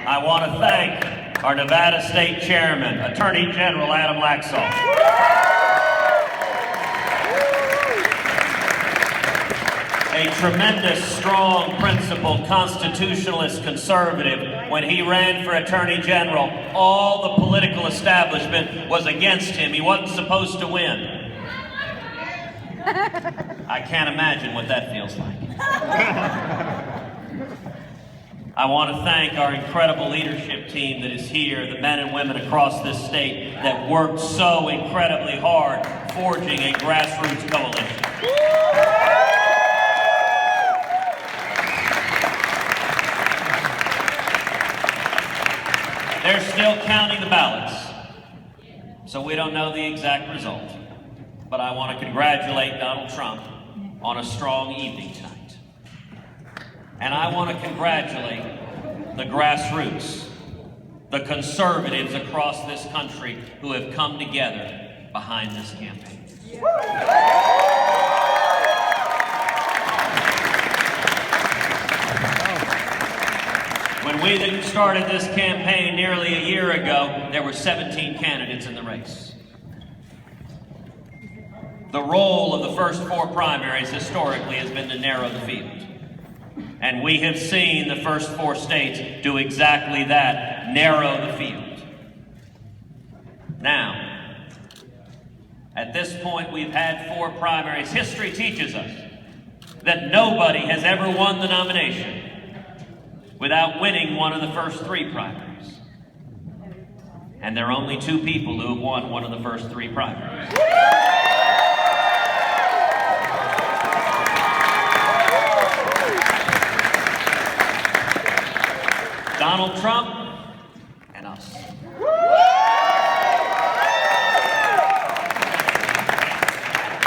I want to thank our Nevada State Chairman, Attorney General Adam Laxalt. A tremendous, strong, principled, constitutionalist conservative. When he ran for Attorney General, all the political establishment was against him. He wasn't supposed to win. I can't imagine what that feels like. I want to thank our incredible leadership team that is here, the men and women across this state that worked so incredibly hard forging a grassroots coalition. They're still counting the ballots, so we don't know the exact result. But I want to congratulate Donald Trump on a strong evening tonight. And I want to congratulate the grassroots, the conservatives across this country who have come together behind this campaign. When we started this campaign nearly a year ago, there were 17 candidates in the race. The role of the first four primaries historically has been to narrow the field. And we have seen the first four states do exactly that, narrow the field. Now, at this point, we've had four primaries. History teaches us that nobody has ever won the nomination without winning one of the first three primaries. And there are only two people who have won one of the first three primaries. Donald Trump and us.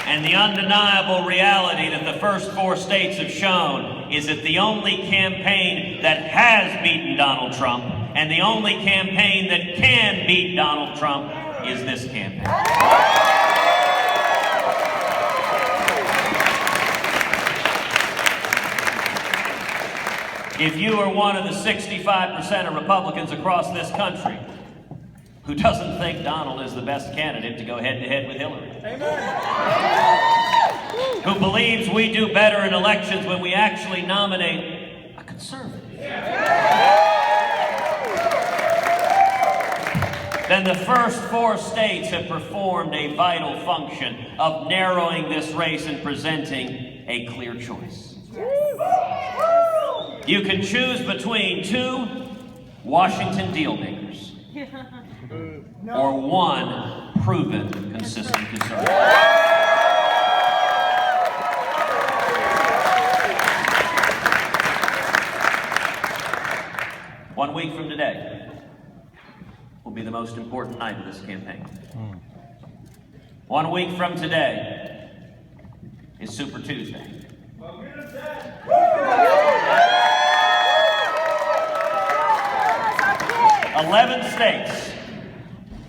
And the undeniable reality that the first four states have shown is that the only campaign that has beaten Donald Trump and the only campaign that can beat Donald Trump is this campaign. If you are one of the 65% of Republicans across this country who doesn't think Donald is the best candidate to go head-to-head with Hillary, who believes we do better in elections when we actually nominate a conservative, then the first four states have performed a vital function of narrowing this race and presenting a clear choice. You can choose between two Washington dealmakers or one proven, consistent conservative. 1 week from today will be the most important night of this campaign. 1 week from today is Super Tuesday. 11 states,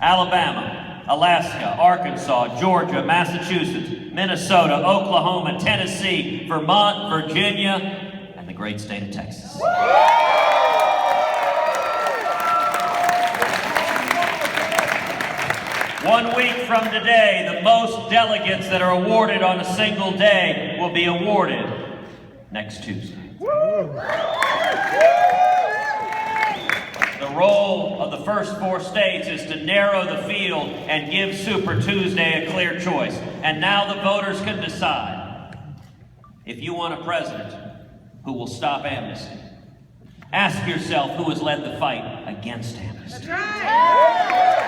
Alabama, Alaska, Arkansas, Georgia, Massachusetts, Minnesota, Oklahoma, Tennessee, Vermont, Virginia, and the great state of Texas. One week from today, the most delegates that are awarded on a single day will be awarded next Tuesday. The role of the first four states is to narrow the field and give Super Tuesday a clear choice. And now the voters can decide if you want a president who will stop amnesty. Ask yourself who has led the fight against amnesty. That's right.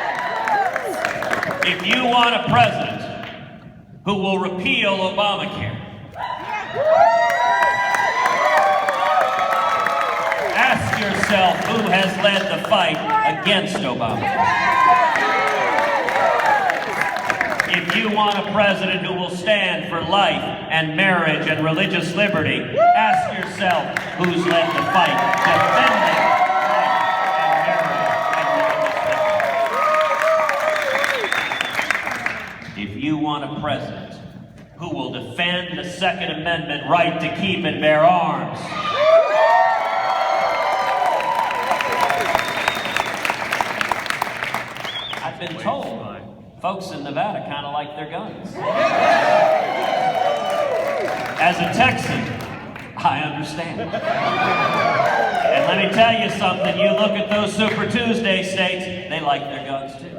If you want a president who will repeal Obamacare, ask yourself who has led the fight against Obamacare. If you want a president who will stand for life and marriage and religious liberty, ask yourself who's led the fight defending life and marriage and religious liberty. If you want a president who will defend the Second Amendment right to keep and bear arms, Folks in Nevada kind of like their guns. As a Texan, I understand. And let me tell you something, you look at those Super Tuesday states, they like their guns too.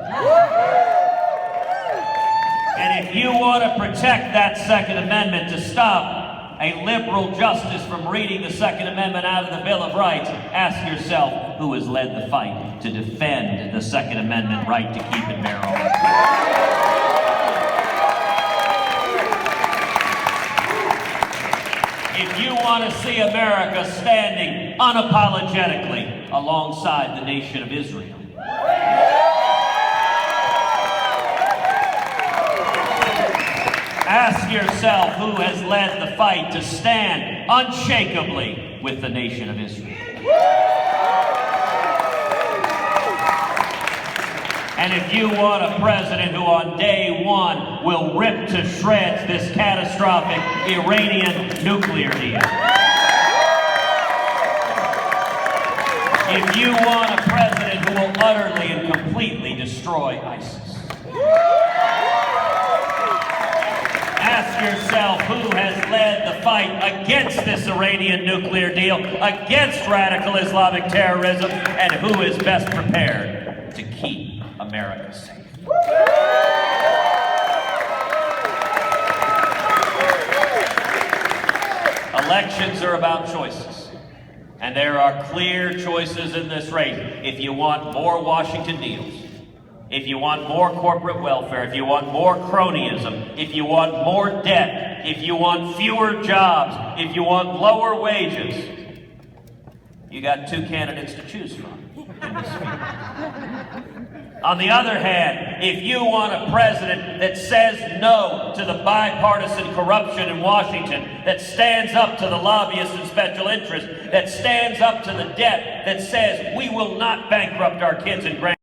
And if you want to protect that Second Amendment, to stop a liberal justice from reading the Second Amendment out of the Bill of Rights, ask yourself who has led the fight to defend the Second Amendment right to keep and bear arms. If you want to see America standing unapologetically alongside the nation of Israel, ask yourself who has led the fight to stand unshakably with the nation of Israel. And if you want a president who on day one will rip to shreds this catastrophic Iranian nuclear deal. If you want a president who will utterly and completely destroy ISIS. Ask yourself who has led the fight against this Iranian nuclear deal, against radical Islamic terrorism, and who is best prepared to keep America safe. Elections are about choices, and there are clear choices in this race. If you want more Washington deals, if you want more corporate welfare, if you want more cronyism, if you want more debt, if you want fewer jobs, if you want lower wages, you got two candidates to choose from in this field. On the other hand, if you want a president that says no to the bipartisan corruption in Washington, that stands up to the lobbyists and special interests, that stands up to the debt, that says we will not bankrupt our kids and grandkids,